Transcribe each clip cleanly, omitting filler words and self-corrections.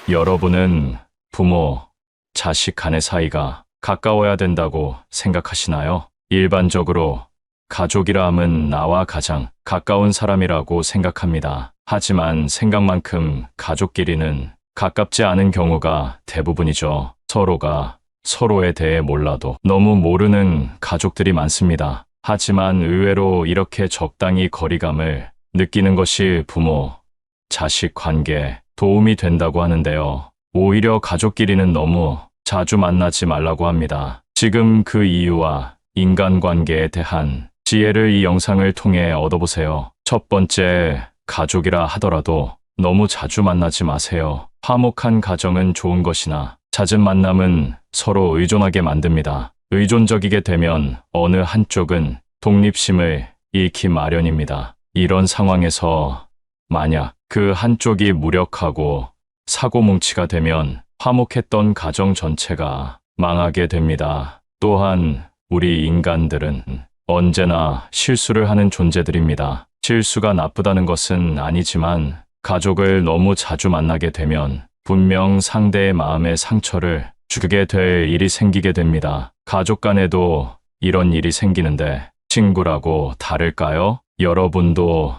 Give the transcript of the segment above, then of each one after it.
여러분은 부모, 자식 간의 사이가 가까워야 된다고 생각하시나요? 일반적으로 가족이라 함은 나와 가장 가까운 사람이라고 생각합니다. 하지만 생각만큼 가족끼리는 가깝지 않은 경우가 대부분이죠. 서로가 서로에 대해 몰라도 너무 모르는 가족들이 많습니다. 하지만 의외로 이렇게 적당히 거리감을 느끼는 것이 부모, 자식 관계에 도움이 된다고 하는데요. 오히려 가족끼리는 너무 자주 만나지 말라고 합니다. 지금 그 이유와 인간관계에 대한 지혜를 이 영상을 통해 얻어보세요. 첫 번째, 가족이라 하더라도 너무 자주 만나지 마세요. 화목한 가정은 좋은 것이나 잦은 만남은 서로 의존하게 만듭니다. 의존적이게 되면 어느 한쪽은 독립심을 잃기 마련입니다. 이런 상황에서 만약 그 한쪽이 무력하고 사고뭉치가 되면 화목했던 가정 전체가 망하게 됩니다. 또한 우리 인간들은 언제나 실수를 하는 존재들입니다. 실수가 나쁘다는 것은 아니지만 가족을 너무 자주 만나게 되면 분명 상대의 마음에 상처를 주게 될 일이 생기게 됩니다. 가족 간에도 이런 일이 생기는데 친구라고 다를까요? 여러분도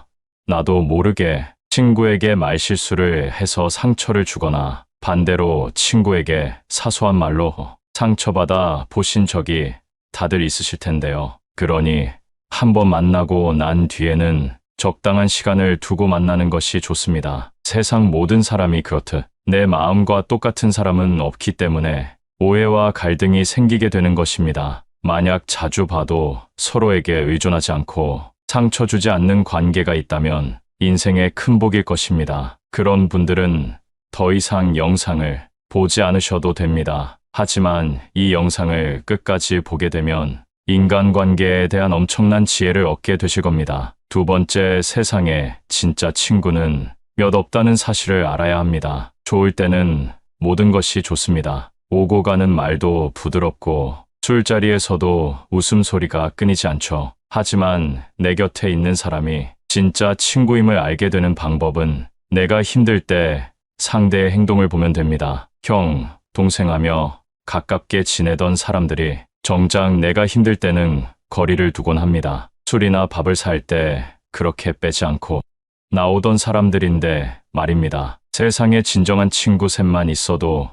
나도 모르게 친구에게 말실수를 해서 상처를 주거나 반대로 친구에게 사소한 말로 상처받아 보신 적이 다들 있으실 텐데요. 그러니 한번 만나고 난 뒤에는 적당한 시간을 두고 만나는 것이 좋습니다. 세상 모든 사람이 그렇듯 내 마음과 똑같은 사람은 없기 때문에 오해와 갈등이 생기게 되는 것입니다. 만약 자주 봐도 서로에게 의존하지 않고 상처 주지 않는 관계가 있다면 인생의 큰 복일 것입니다. 그런 분들은 더 이상 영상을 보지 않으셔도 됩니다. 하지만 이 영상을 끝까지 보게 되면 인간관계에 대한 엄청난 지혜를 얻게 되실 겁니다. 두 번째, 세상에 진짜 친구는 몇 없다는 사실을 알아야 합니다. 좋을 때는 모든 것이 좋습니다. 오고 가는 말도 부드럽고 술자리에서도 웃음소리가 끊이지 않죠. 하지만 내 곁에 있는 사람이 진짜 친구임을 알게 되는 방법은 내가 힘들 때 상대의 행동을 보면 됩니다. 형, 동생하며 가깝게 지내던 사람들이 정작 내가 힘들 때는 거리를 두곤 합니다. 술이나 밥을 살 때 그렇게 빼지 않고 나오던 사람들인데 말입니다. 세상에 진정한 친구 셋만 있어도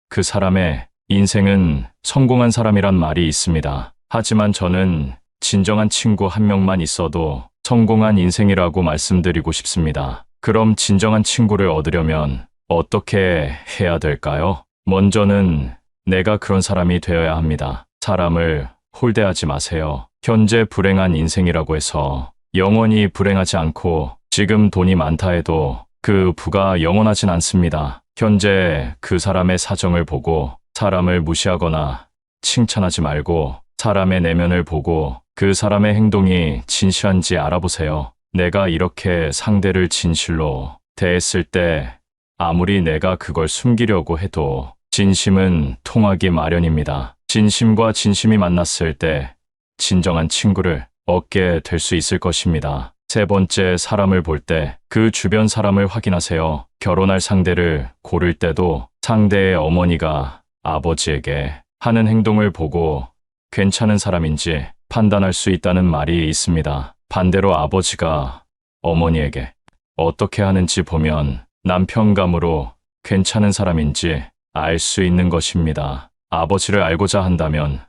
그 사람의 인생은 성공한 사람이란 말이 있습니다. 하지만 저는 진정한 친구 한 명만 있어도 성공한 인생이라고 말씀드리고 싶습니다. 그럼 진정한 친구를 얻으려면 어떻게 해야 될까요? 먼저는 내가 그런 사람이 되어야 합니다. 사람을 홀대하지 마세요. 현재 불행한 인생이라고 해서 영원히 불행하지 않고 지금 돈이 많다 해도 그 부가 영원하진 않습니다. 현재 그 사람의 사정을 보고 사람을 무시하거나 칭찬하지 말고 사람의 내면을 보고 그 사람의 행동이 진실한지 알아보세요. 내가 이렇게 상대를 진실로 대했을 때 아무리 내가 그걸 숨기려고 해도 진심은 통하기 마련입니다. 진심과 진심이 만났을 때 진정한 친구를 얻게 될 수 있을 것입니다. 세 번째, 사람을 볼 때 그 주변 사람을 확인하세요. 결혼할 상대를 고를 때도 상대의 어머니가 아버지에게 하는 행동을 보고 괜찮은 사람인지 판단할 수 있다는 말이 있습니다. 반대로 아버지가 어머니에게 어떻게 하는지 보면 남편감으로 괜찮은 사람인지 알 수 있는 것입니다. 아버지를 알고자 한다면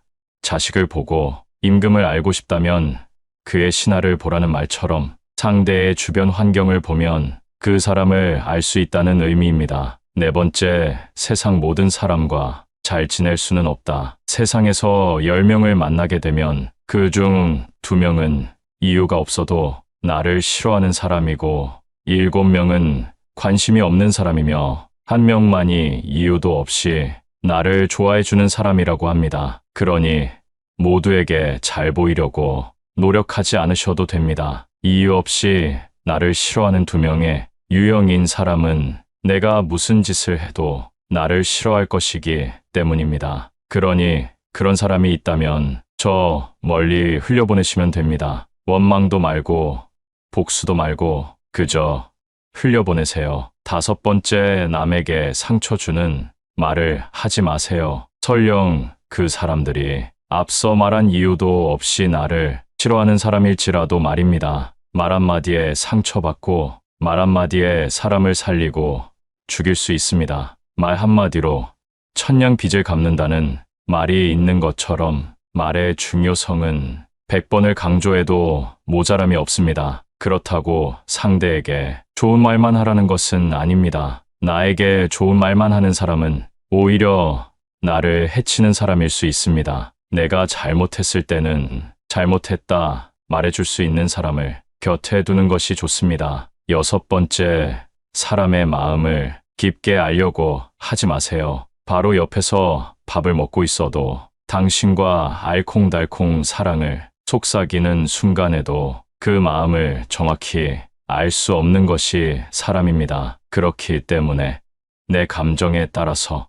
자식을 보고 임금을 알고 싶다면 그의 신하를 보라는 말처럼 상대의 주변 환경을 보면 그 사람을 알 수 있다는 의미입니다. 네 번째, 세상 모든 사람과 잘 지낼 수는 없다. 세상에서 10명을 만나게 되면 그중 2명은 이유가 없어도 나를 싫어하는 사람이고 7명은 관심이 없는 사람이며 1명만이 이유도 없이 나를 좋아해주는 사람이라고 합니다. 그러니 모두에게 잘 보이려고 노력하지 않으셔도 됩니다. 이유 없이 나를 싫어하는 2명의 유형인 사람은 내가 무슨 짓을 해도 나를 싫어할 것이기 때문입니다. 그러니 그런 사람이 있다면 저 멀리 흘려보내시면 됩니다. 원망도 말고 복수도 말고 그저 흘려보내세요. 다섯 번째, 남에게 상처 주는 말을 하지 마세요. 설령 그 사람들이 앞서 말한 이유도 없이 나를 싫어하는 사람일지라도 말입니다. 말 한마디에 상처받고 말 한마디에 사람을 살리고 죽일 수 있습니다. 말 한마디로 천냥 빚을 갚는다는 말이 있는 것처럼 말의 중요성은 100번을 강조해도 모자람이 없습니다. 그렇다고 상대에게 좋은 말만 하라는 것은 아닙니다. 나에게 좋은 말만 하는 사람은 오히려 나를 해치는 사람일 수 있습니다. 내가 잘못했을 때는 잘못했다 말해줄 수 있는 사람을 곁에 두는 것이 좋습니다. 여섯 번째, 사람의 마음을 깊게 알려고 하지 마세요. 바로 옆에서 밥을 먹고 있어도 당신과 알콩달콩 사랑을 속삭이는 순간에도 그 마음을 정확히 알 수 없는 것이 사람입니다. 그렇기 때문에 내 감정에 따라서,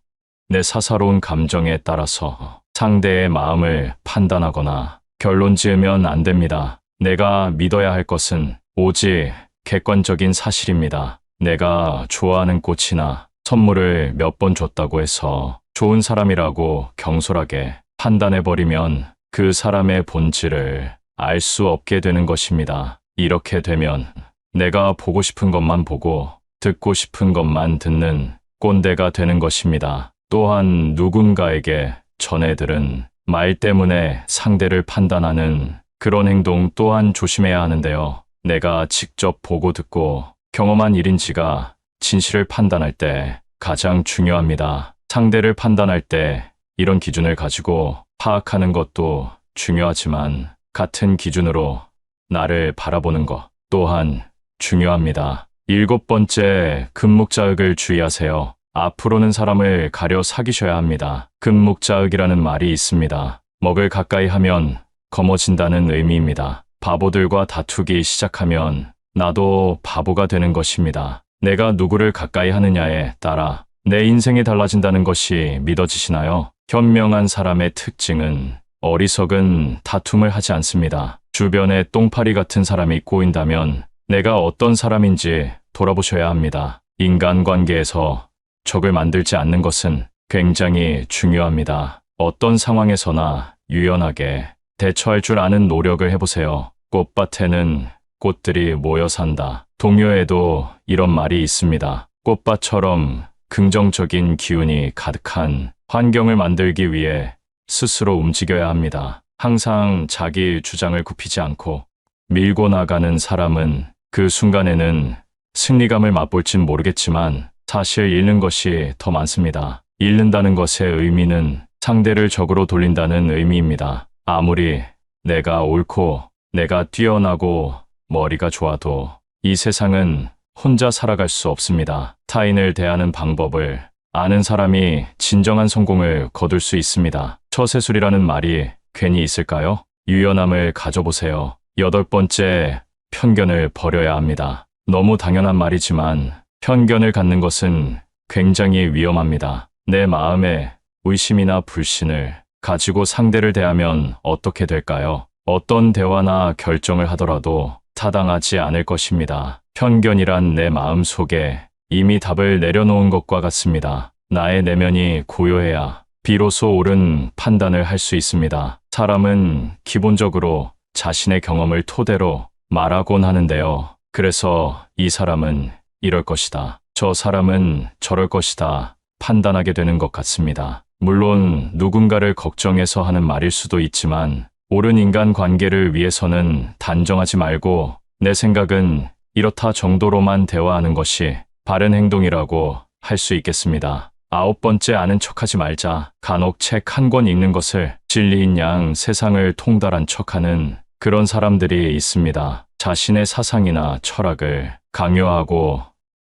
내 사사로운 감정에 따라서 상대의 마음을 판단하거나 결론 지으면 안 됩니다. 내가 믿어야 할 것은 오직 객관적인 사실입니다. 내가 좋아하는 꽃이나 선물을 몇 번 줬다고 해서 좋은 사람이라고 경솔하게 판단해버리면 그 사람의 본질을 알 수 없게 되는 것입니다. 이렇게 되면 내가 보고 싶은 것만 보고 듣고 싶은 것만 듣는 꼰대가 되는 것입니다. 또한 누군가에게 전해들은 말 때문에 상대를 판단하는 그런 행동 또한 조심해야 하는데요. 내가 직접 보고 듣고 경험한 일인지가 진실을 판단할 때 가장 중요합니다. 상대를 판단할 때 이런 기준을 가지고 파악하는 것도 중요하지만 같은 기준으로 나를 바라보는 것 또한 중요합니다. 일곱 번째, 금묵자흑을 주의하세요. 앞으로는 사람을 가려 사귀셔야 합니다. 금묵자흑이라는 말이 있습니다. 먹을 가까이 하면 검어진다는 의미입니다. 바보들과 다투기 시작하면 나도 바보가 되는 것입니다. 내가 누구를 가까이 하느냐에 따라 내 인생이 달라진다는 것이 믿어지시나요? 현명한 사람의 특징은 어리석은 다툼을 하지 않습니다. 주변에 똥파리 같은 사람이 꼬인다면 내가 어떤 사람인지 돌아보셔야 합니다. 인간관계에서 적을 만들지 않는 것은 굉장히 중요합니다. 어떤 상황에서나 유연하게 대처할 줄 아는 노력을 해보세요. 꽃밭에는 꽃들이 모여 산다. 동요에도 이런 말이 있습니다. 꽃밭처럼 긍정적인 기운이 가득한 환경을 만들기 위해 스스로 움직여야 합니다. 항상 자기 주장을 굽히지 않고 밀고 나가는 사람은 그 순간에는 승리감을 맛볼진 모르겠지만 사실 잃는 것이 더 많습니다. 잃는다는 것의 의미는 상대를 적으로 돌린다는 의미입니다. 아무리 내가 옳고 내가 뛰어나고 머리가 좋아도 이 세상은 혼자 살아갈 수 없습니다. 타인을 대하는 방법을 아는 사람이 진정한 성공을 거둘 수 있습니다. 처세술이라는 말이 괜히 있을까요? 유연함을 가져보세요. 여덟 번째, 편견을 버려야 합니다. 너무 당연한 말이지만 편견을 갖는 것은 굉장히 위험합니다. 내 마음에 의심이나 불신을 가지고 상대를 대하면 어떻게 될까요? 어떤 대화나 결정을 하더라도 타당하지 않을 것입니다. 편견이란 내 마음 속에 이미 답을 내려놓은 것과 같습니다. 나의 내면이 고요해야 비로소 옳은 판단을 할 수 있습니다. 사람은 기본적으로 자신의 경험을 토대로 말하곤 하는데요. 그래서 이 사람은 이럴 것이다. 저 사람은 저럴 것이다. 판단하게 되는 것 같습니다. 물론 누군가를 걱정해서 하는 말일 수도 있지만 옳은 인간 관계를 위해서는 단정하지 말고 내 생각은 이렇다 정도로만 대화하는 것이 바른 행동이라고 할 수 있겠습니다. 아홉 번째, 아는 척하지 말자. 간혹 책 한 권 읽는 것을 진리인 양 세상을 통달한 척하는 그런 사람들이 있습니다. 자신의 사상이나 철학을 강요하고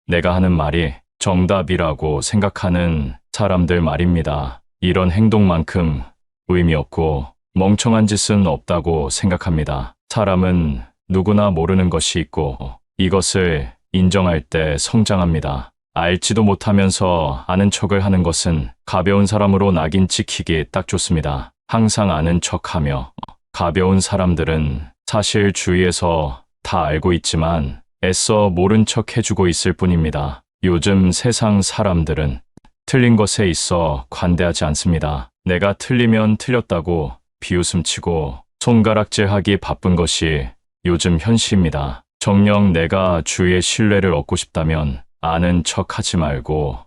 내가 하는 말이 정답이라고 생각하는 사람들 말입니다. 이런 행동만큼 의미 없고 멍청한 짓은 없다고 생각합니다. 사람은 누구나 모르는 것이 있고 이것을 인정할 때 성장합니다. 알지도 못하면서 아는 척을 하는 것은 가벼운 사람으로 낙인 찍히기 딱 좋습니다. 항상 아는 척하며 가벼운 사람들은 사실 주위에서 다 알고 있지만 애써 모른 척 해주고 있을 뿐입니다. 요즘 세상 사람들은 틀린 것에 있어 관대하지 않습니다. 내가 틀리면 틀렸다고 비웃음치고 손가락질하기 바쁜 것이 요즘 현실입니다. 정녕 내가 주위의 신뢰를 얻고 싶다면 아는 척 하지 말고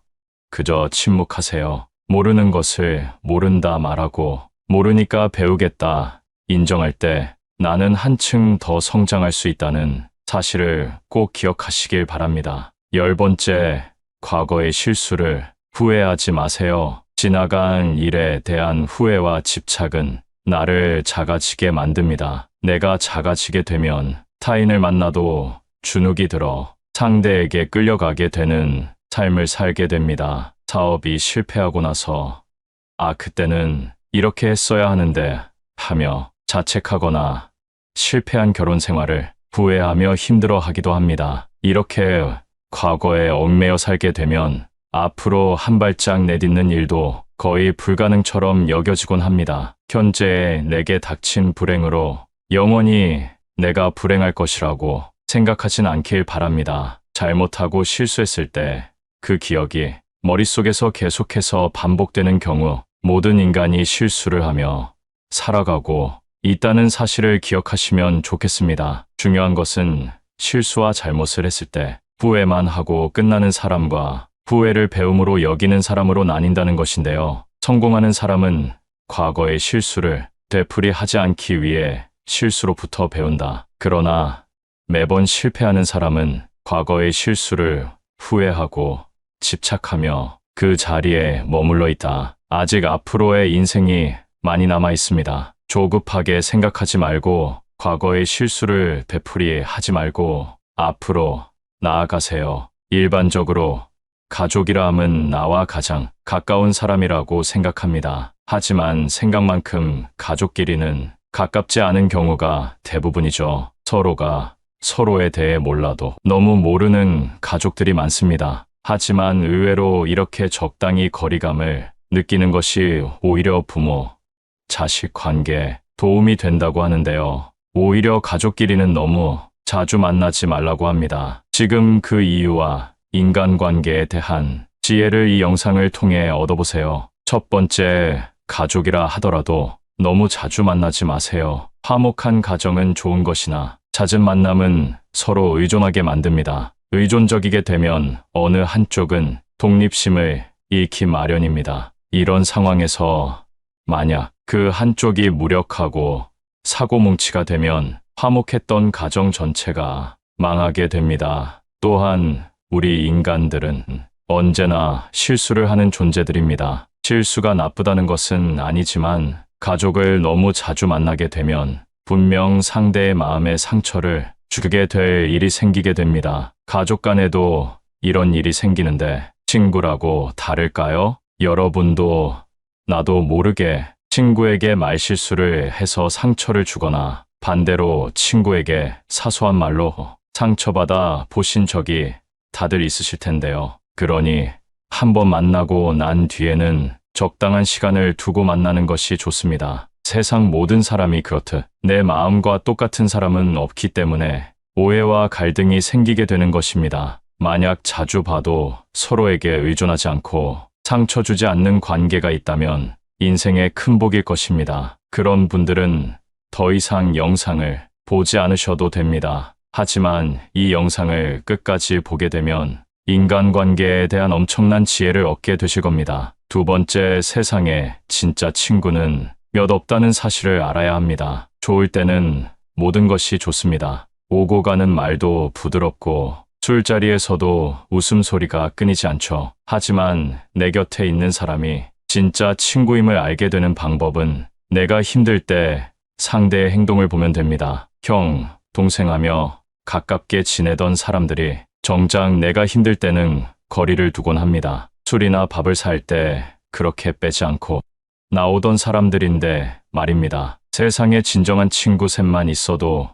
그저 침묵하세요. 모르는 것을 모른다 말하고 모르니까 배우겠다 인정할 때 나는 한층 더 성장할 수 있다는 사실을 꼭 기억하시길 바랍니다. 10번째, 과거의 실수를 후회하지 마세요. 지나간 일에 대한 후회와 집착은 나를 작아지게 만듭니다. 내가 작아지게 되면 타인을 만나도 주눅이 들어 상대에게 끌려가게 되는 삶을 살게 됩니다. 사업이 실패하고 나서 그때는 이렇게 했어야 하는데 하며 자책하거나 실패한 결혼 생활을 후회하며 힘들어하기도 합니다. 이렇게 과거에 얽매여 살게 되면 앞으로 한 발짝 내딛는 일도 거의 불가능처럼 여겨지곤 합니다. 현재 내게 닥친 불행으로 영원히 내가 불행할 것이라고 생각하진 않길 바랍니다. 잘못하고 실수했을 때 그 기억이 머릿속에서 계속해서 반복되는 경우 모든 인간이 실수를 하며 살아가고 있다는 사실을 기억하시면 좋겠습니다. 중요한 것은 실수와 잘못을 했을 때 후회만 하고 끝나는 사람과 후회를 배움으로 여기는 사람으로 나뉜다는 것인데요. 성공하는 사람은 과거의 실수를 되풀이하지 않기 위해 실수로부터 배운다. 그러나 매번 실패하는 사람은 과거의 실수를 후회하고 집착하며 그 자리에 머물러 있다. 아직 앞으로의 인생이 많이 남아 있습니다. 조급하게 생각하지 말고 과거의 실수를 되풀이하지 말고 앞으로 나아가세요. 일반적으로 가족이라 함은 나와 가장 가까운 사람이라고 생각합니다. 하지만 생각만큼 가족끼리는 가깝지 않은 경우가 대부분이죠. 서로가 서로에 대해 몰라도 너무 모르는 가족들이 많습니다. 하지만 의외로 이렇게 적당히 거리감을 느끼는 것이 오히려 부모, 자식 관계에 도움이 된다고 하는데요. 오히려 가족끼리는 너무 자주 만나지 말라고 합니다. 지금 그 이유와 인간관계에 대한 지혜를 이 영상을 통해 얻어보세요. 첫 번째, 가족이라 하더라도 너무 자주 만나지 마세요. 화목한 가정은 좋은 것이나 잦은 만남은 서로 의존하게 만듭니다. 의존적이게 되면 어느 한쪽은 독립심을 잃기 마련입니다. 이런 상황에서 만약 그 한쪽이 무력하고 사고뭉치가 되면 화목했던 가정 전체가 망하게 됩니다. 또한 우리 인간들은 언제나 실수를 하는 존재들입니다. 실수가 나쁘다는 것은 아니지만 가족을 너무 자주 만나게 되면 분명 상대의 마음에 상처를 주게 될 일이 생기게 됩니다. 가족 간에도 이런 일이 생기는데 친구라고 다를까요? 여러분도 나도 모르게 친구에게 말실수를 해서 상처를 주거나 반대로 친구에게 사소한 말로 상처받아 보신 적이 다들 있으실 텐데요. 그러니 한번 만나고 난 뒤에는 적당한 시간을 두고 만나는 것이 좋습니다. 세상 모든 사람이 그렇듯 내 마음과 똑같은 사람은 없기 때문에 오해와 갈등이 생기게 되는 것입니다. 만약 자주 봐도 서로에게 의존하지 않고 상처 주지 않는 관계가 있다면 인생의 큰 복일 것입니다. 그런 분들은 더 이상 영상을 보지 않으셔도 됩니다. 하지만 이 영상을 끝까지 보게 되면 인간관계에 대한 엄청난 지혜를 얻게 되실 겁니다. 두 번째, 세상에 진짜 친구는 몇 없다는 사실을 알아야 합니다. 좋을 때는 모든 것이 좋습니다. 오고 가는 말도 부드럽고 술자리에서도 웃음소리가 끊이지 않죠. 하지만 내 곁에 있는 사람이 진짜 친구임을 알게 되는 방법은 내가 힘들 때 상대의 행동을 보면 됩니다. 형, 동생하며 가깝게 지내던 사람들이 정작 내가 힘들 때는 거리를 두곤 합니다. 술이나 밥을 살 때 그렇게 빼지 않고 나오던 사람들인데 말입니다. 세상에 진정한 친구 셋만 있어도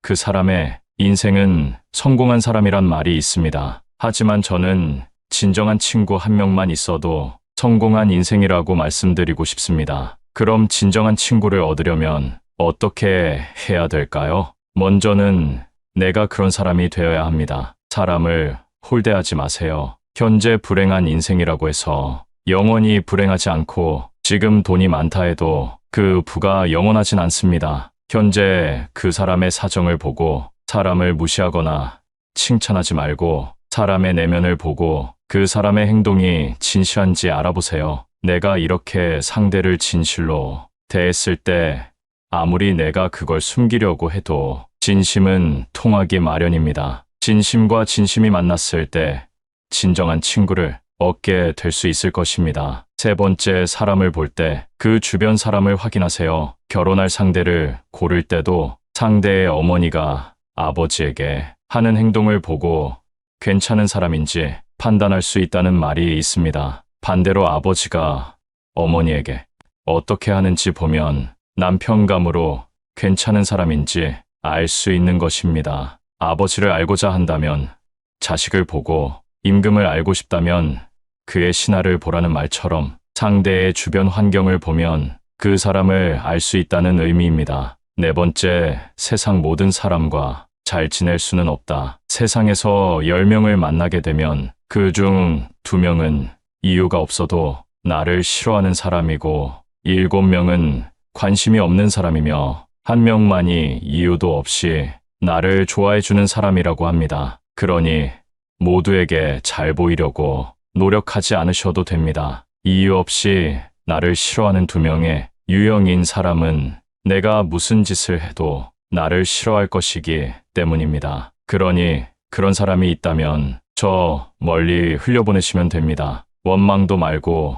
그 사람의 인생은 성공한 사람이란 말이 있습니다. 하지만 저는 진정한 친구 한 명만 있어도 성공한 인생이라고 말씀드리고 싶습니다. 그럼 진정한 친구를 얻으려면 어떻게 해야 될까요? 먼저는 내가 그런 사람이 되어야 합니다. 사람을 홀대하지 마세요. 현재 불행한 인생이라고 해서 영원히 불행하지 않고 지금 돈이 많다 해도 그 부가 영원하진 않습니다. 현재 그 사람의 사정을 보고 사람을 무시하거나 칭찬하지 말고 사람의 내면을 보고 그 사람의 행동이 진실한지 알아보세요. 내가 이렇게 상대를 진실로 대했을 때 아무리 내가 그걸 숨기려고 해도 진심은 통하기 마련입니다. 진심과 진심이 만났을 때 진정한 친구를 얻게 될 수 있을 것입니다. 세 번째, 사람을 볼 때 그 주변 사람을 확인하세요. 결혼할 상대를 고를 때도 상대의 어머니가 아버지에게 하는 행동을 보고 괜찮은 사람인지 판단할 수 있다는 말이 있습니다. 반대로 아버지가 어머니에게 어떻게 하는지 보면 남편감으로 괜찮은 사람인지 알 수 있는 것입니다. 아버지를 알고자 한다면 자식을 보고 임금을 알고 싶다면 그의 신하를 보라는 말처럼 상대의 주변 환경을 보면 그 사람을 알 수 있다는 의미입니다. 네 번째, 세상 모든 사람과 잘 지낼 수는 없다. 세상에서 10명을 만나게 되면 그 중 2명은 이유가 없어도 나를 싫어하는 사람이고 7명은 관심이 없는 사람이며 1명만이 이유도 없이 나를 좋아해주는 사람이라고 합니다. 그러니 모두에게 잘 보이려고 노력하지 않으셔도 됩니다. 이유 없이 나를 싫어하는 2명의 유형인 사람은 내가 무슨 짓을 해도 나를 싫어할 것이기 때문입니다. 그러니 그런 사람이 있다면 저 멀리 흘려보내시면 됩니다. 원망도 말고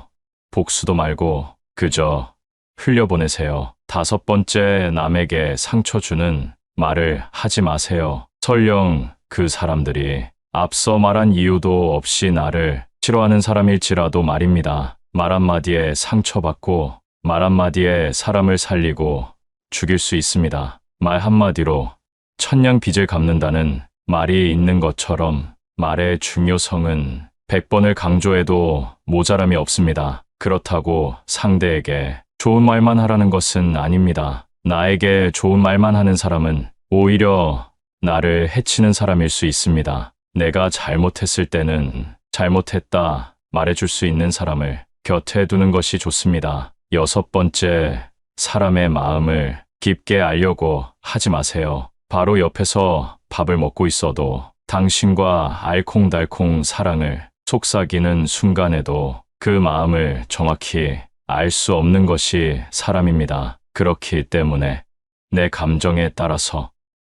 복수도 말고 그저 흘려보내세요. 5번째, 남에게 상처 주는 말을 하지 마세요. 설령 그 사람들이 앞서 말한 이유도 없이 나를 싫어하는 사람일지라도 말입니다. 말 한마디에 상처받고 말 한마디에 사람을 살리고 죽일 수 있습니다. 말 한마디로 천냥 빚을 갚는다는 말이 있는 것처럼 말의 중요성은 100번을 강조해도 모자람이 없습니다. 그렇다고 상대에게 좋은 말만 하라는 것은 아닙니다. 나에게 좋은 말만 하는 사람은 오히려 나를 해치는 사람일 수 있습니다. 내가 잘못했을 때는 잘못했다 말해줄 수 있는 사람을 곁에 두는 것이 좋습니다. 6번째, 사람의 마음을 깊게 알려고 하지 마세요. 바로 옆에서 밥을 먹고 있어도 당신과 알콩달콩 사랑을 속삭이는 순간에도 그 마음을 정확히 알 수 없는 것이 사람입니다. 그렇기 때문에 내 감정에 따라서,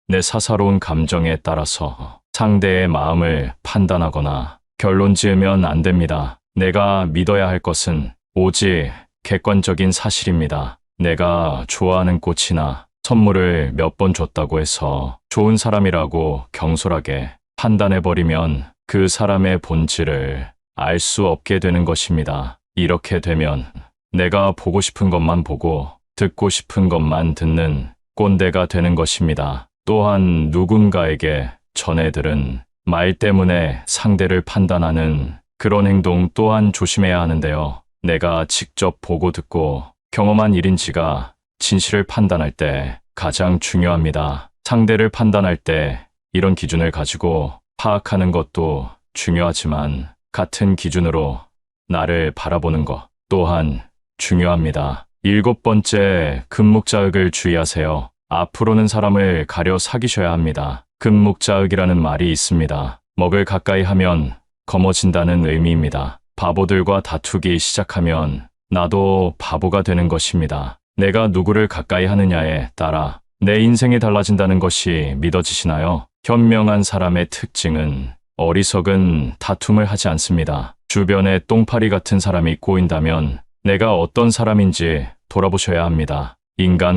내 사사로운 감정에 따라서 상대의 마음을 판단하거나 결론 지으면 안 됩니다. 내가 믿어야 할 것은 오직 객관적인 사실입니다. 내가 좋아하는 꽃이나 선물을 몇 번 줬다고 해서 좋은 사람이라고 경솔하게 판단해버리면 그 사람의 본질을 알 수 없게 되는 것입니다. 이렇게 되면 내가 보고 싶은 것만 보고 듣고 싶은 것만 듣는 꼰대가 되는 것입니다. 또한 누군가에게 전해들은 말 때문에 상대를 판단하는 그런 행동 또한 조심해야 하는데요. 내가 직접 보고 듣고 경험한 일인지가 진실을 판단할 때 가장 중요합니다. 상대를 판단할 때 이런 기준을 가지고 파악하는 것도 중요하지만 같은 기준으로 나를 바라보는 것 또한 중요합니다. 7번째, 금묵자흑을 주의하세요. 앞으로는 사람을 가려 사귀셔야 합니다. 금묵자흑이라는 말이 있습니다. 먹을 가까이 하면 검어진다는 의미입니다. 바보들과 다투기 시작하면 나도 바보가 되는 것입니다. 내가 누구를 가까이 하느냐에 따라 내 인생이 달라진다는 것이 믿어지시나요? 현명한 사람의 특징은 어리석은 다툼을 하지 않습니다. 주변에 똥파리 같은 사람이 꼬인다면 내가 어떤 사람인지 돌아보셔야 합니다.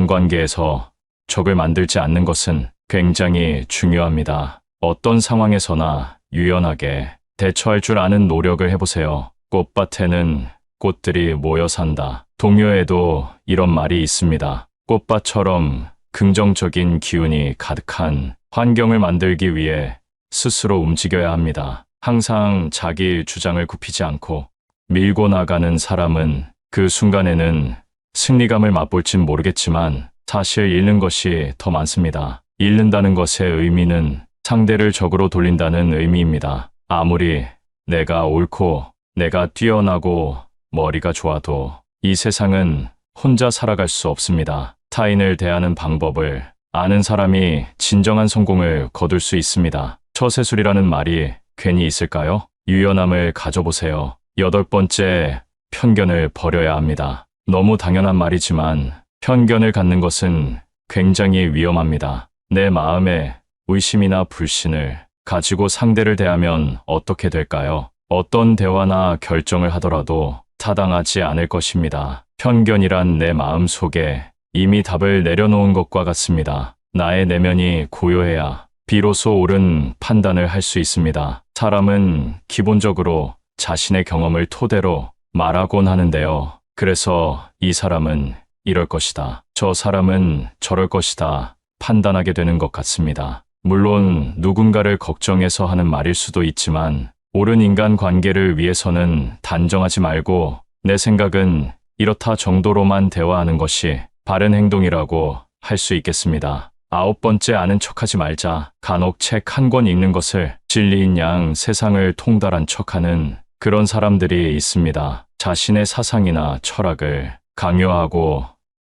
인간관계에서 적을 만들지 않는 것은 굉장히 중요합니다. 어떤 상황에서나 유연하게 대처할 줄 아는 노력을 해보세요. 꽃밭에는 꽃들이 모여 산다. 동요에도 이런 말이 있습니다. 꽃밭처럼 긍정적인 기운이 가득한 환경을 만들기 위해 스스로 움직여야 합니다. 항상 자기 주장을 굽히지 않고 밀고 나가는 사람은 그 순간에는 승리감을 맛볼진 모르겠지만 사실 잃는 것이 더 많습니다. 잃는다는 것의 의미는 상대를 적으로 돌린다는 의미입니다. 아무리 내가 옳고 내가 뛰어나고 머리가 좋아도 이 세상은 혼자 살아갈 수 없습니다. 타인을 대하는 방법을 아는 사람이 진정한 성공을 거둘 수 있습니다. 처세술이라는 말이 괜히 있을까요? 유연함을 가져보세요. 8번째, 편견을 버려야 합니다. 너무 당연한 말이지만 편견을 갖는 것은 굉장히 위험합니다. 내 마음에 의심이나 불신을 가지고 상대를 대하면 어떻게 될까요? 어떤 대화나 결정을 하더라도 타당하지 않을 것입니다. 편견이란 내 마음 속에 이미 답을 내려놓은 것과 같습니다. 나의 내면이 고요해야 비로소 옳은 판단을 할 수 있습니다. 사람은 기본적으로 자신의 경험을 토대로 말하곤 하는데요. 그래서 이 사람은 이럴 것이다. 저 사람은 저럴 것이다. 판단하게 되는 것 같습니다. 물론 누군가를 걱정해서 하는 말일 수도 있지만 옳은 인간 관계를 위해서는 단정하지 말고 내 생각은 이렇다 정도로만 대화하는 것이 바른 행동이라고 할 수 있겠습니다. 9번째, 아는 척하지 말자. 간혹 책 한 권 읽는 것을 진리인 양 세상을 통달한 척하는 그런 사람들이 있습니다. 자신의 사상이나 철학을 강요하고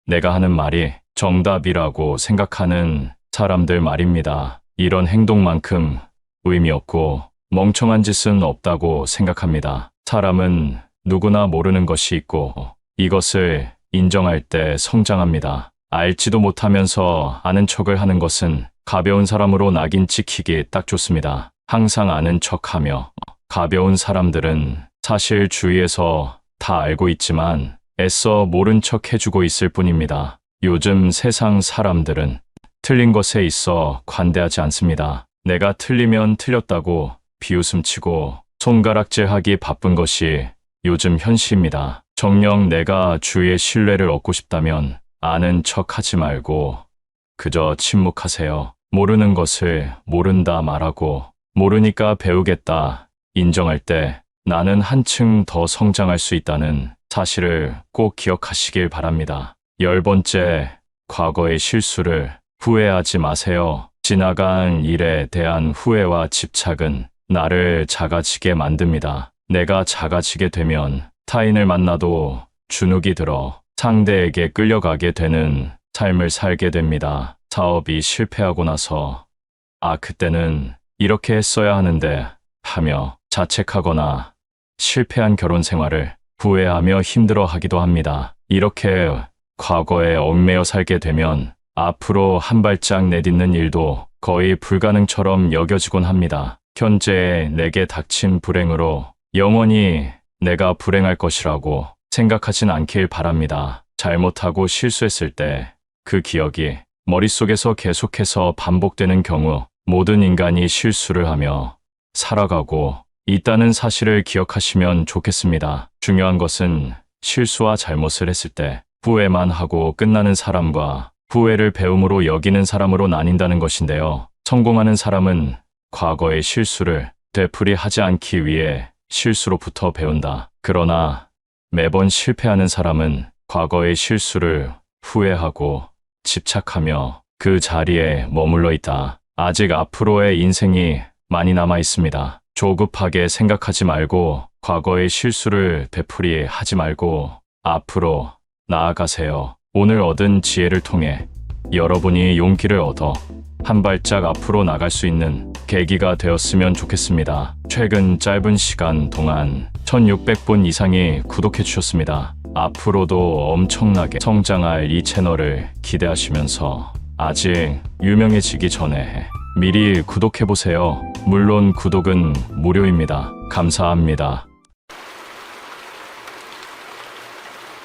내가 하는 말이 정답이라고 생각하는 사람들 말입니다. 이런 행동만큼 의미 없고 멍청한 짓은 없다고 생각합니다. 사람은 누구나 모르는 것이 있고 이것을 인정할 때 성장합니다. 알지도 못하면서 아는 척을 하는 것은 가벼운 사람으로 낙인 찍히기 딱 좋습니다. 항상 아는 척하며 가벼운 사람들은 사실 주위에서 다 알고 있지만 애써 모른 척 해주고 있을 뿐입니다. 요즘 세상 사람들은 틀린 것에 있어 관대하지 않습니다. 내가 틀리면 틀렸다고 비웃음치고 손가락질하기 바쁜 것이 요즘 현실입니다. 정녕 내가 주위의 신뢰를 얻고 싶다면 아는 척 하지 말고 그저 침묵하세요. 모르는 것을 모른다 말하고 모르니까 배우겠다 인정할 때 나는 한층 더 성장할 수 있다는 사실을 꼭 기억하시길 바랍니다. 10번째, 과거의 실수를 후회하지 마세요. 지나간 일에 대한 후회와 집착은 나를 작아지게 만듭니다. 내가 작아지게 되면 타인을 만나도 주눅이 들어 상대에게 끌려가게 되는 삶을 살게 됩니다. 사업이 실패하고 나서 그때는 이렇게 했어야 하는데 하며 자책하거나 실패한 결혼 생활을 후회하며 힘들어하기도 합니다. 이렇게 과거에 얽매여 살게 되면 앞으로 한 발짝 내딛는 일도 거의 불가능처럼 여겨지곤 합니다. 현재 내게 닥친 불행으로 영원히 내가 불행할 것이라고 생각하진 않길 바랍니다. 잘못하고 실수했을 때 그 기억이 머릿속에서 계속해서 반복되는 경우 모든 인간이 실수를 하며 살아가고 있다는 사실을 기억하시면 좋겠습니다. 중요한 것은 실수와 잘못을 했을 때 후회만 하고 끝나는 사람과 후회를 배움으로 여기는 사람으로 나뉜다는 것인데요. 성공하는 사람은 과거의 실수를 되풀이하지 않기 위해 실수로부터 배운다. 그러나 매번 실패하는 사람은 과거의 실수를 후회하고 집착하며 그 자리에 머물러 있다. 아직 앞으로의 인생이 많이 남아 있습니다. 조급하게 생각하지 말고 과거의 실수를 되풀이하지 말고 앞으로 나아가세요. 오늘 얻은 지혜를 통해 여러분이 용기를 얻어 한 발짝 앞으로 나갈 수 있는 계기가 되었으면 좋겠습니다. 최근 짧은 시간 동안 1600분 이상이 구독해 주셨습니다. 앞으로도 엄청나게 성장할 이 채널을 기대하시면서 아직 유명해지기 전에 미리 구독해 보세요. 물론 구독은 무료입니다. 감사합니다.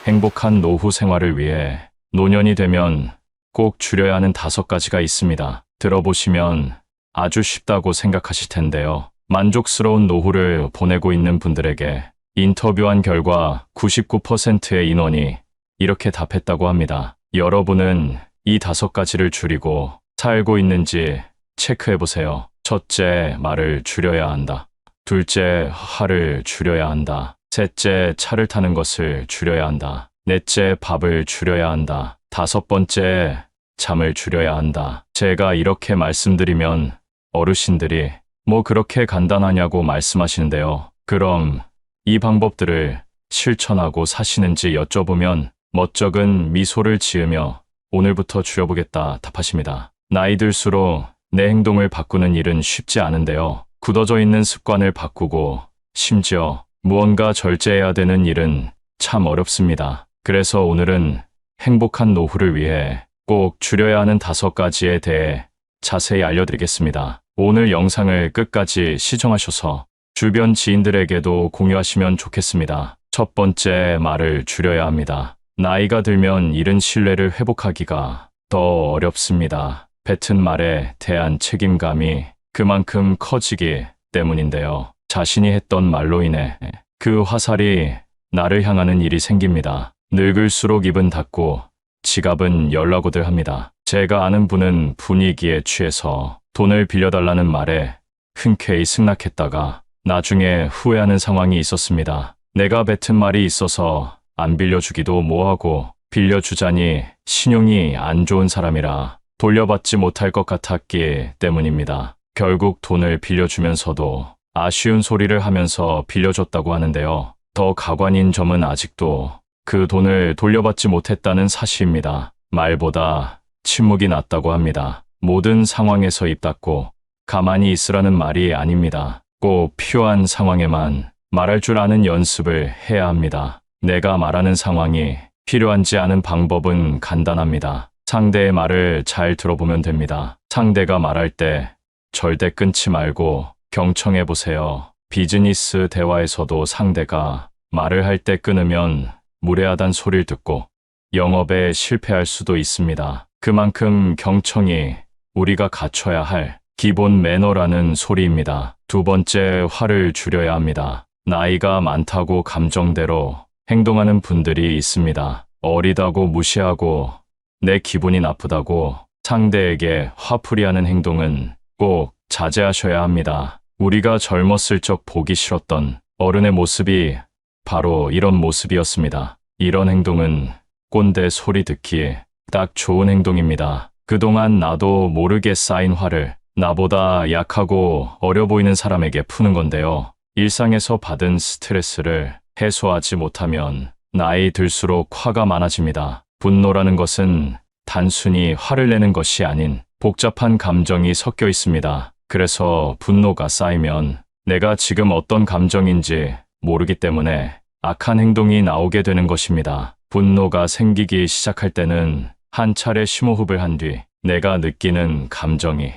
행복한 노후 생활을 위해 노년이 되면 꼭 줄여야 하는 5가지가 있습니다. 들어보시면 아주 쉽다고 생각하실 텐데요. 만족스러운 노후를 보내고 있는 분들에게 인터뷰한 결과 99%의 인원이 이렇게 답했다고 합니다. 여러분은 이 5가지를 줄이고 살고 있는지 체크해보세요. 첫째, 말을 줄여야 한다. 둘째, 화를 줄여야 한다. 셋째, 차를 타는 것을 줄여야 한다. 넷째, 밥을 줄여야 한다. 5번째, 잠을 줄여야 한다. 제가 이렇게 말씀드리면 어르신들이 뭐 그렇게 간단하냐고 말씀하시는데요. 그럼 이 방법들을 실천하고 사시는지 여쭤보면 멋쩍은 미소를 지으며 오늘부터 줄여보겠다 답하십니다. 나이 들수록 내 행동을 바꾸는 일은 쉽지 않은데요. 굳어져 있는 습관을 바꾸고 심지어 무언가 절제해야 되는 일은 참 어렵습니다. 그래서 오늘은 행복한 노후를 위해 꼭 줄여야 하는 5가지에 대해 자세히 알려드리겠습니다. 오늘 영상을 끝까지 시청하셔서 주변 지인들에게도 공유하시면 좋겠습니다. 첫 번째, 말을 줄여야 합니다. 나이가 들면 잃은 신뢰를 회복하기가 더 어렵습니다. 뱉은 말에 대한 책임감이 그만큼 커지기 때문인데요. 자신이 했던 말로 인해 그 화살이 나를 향하는 일이 생깁니다. 늙을수록 입은 닫고 지갑은 열라고들 합니다. 제가 아는 분은 분위기에 취해서 돈을 빌려달라는 말에 흔쾌히 승낙했다가 나중에 후회하는 상황이 있었습니다. 내가 뱉은 말이 있어서 안 빌려주기도 뭐하고 빌려주자니 신용이 안 좋은 사람이라 돌려받지 못할 것 같았기 때문입니다. 결국 돈을 빌려주면서도 아쉬운 소리를 하면서 빌려줬다고 하는데요. 더 가관인 점은 아직도 그 돈을 돌려받지 못했다는 사실입니다. 말보다 침묵이 낫다고 합니다. 모든 상황에서 입 닫고 가만히 있으라는 말이 아닙니다. 꼭 필요한 상황에만 말할 줄 아는 연습을 해야 합니다. 내가 말하는 상황이 필요한지 아는 방법은 간단합니다. 상대의 말을 잘 들어보면 됩니다. 상대가 말할 때 절대 끊지 말고 경청해 보세요. 비즈니스 대화에서도 상대가 말을 할 때 끊으면 무례하단 소리를 듣고 영업에 실패할 수도 있습니다. 그만큼 경청이 우리가 갖춰야 할 기본 매너라는 소리입니다. 두 번째, 화를 줄여야 합니다. 나이가 많다고 감정대로 행동하는 분들이 있습니다. 어리다고 무시하고 내 기분이 나쁘다고 상대에게 화풀이하는 행동은 꼭 자제하셔야 합니다. 우리가 젊었을 적 보기 싫었던 어른의 모습이 바로 이런 모습이었습니다. 이런 행동은 꼰대 소리 듣기에 딱 좋은 행동입니다. 그동안 나도 모르게 쌓인 화를 나보다 약하고 어려 보이는 사람에게 푸는 건데요. 일상에서 받은 스트레스를 해소하지 못하면 나이 들수록 화가 많아집니다. 분노라는 것은 단순히 화를 내는 것이 아닌 복잡한 감정이 섞여 있습니다. 그래서 분노가 쌓이면 내가 지금 어떤 감정인지 모르기 때문에 악한 행동이 나오게 되는 것입니다. 분노가 생기기 시작할 때는 한 차례 심호흡을 한 뒤 내가 느끼는 감정이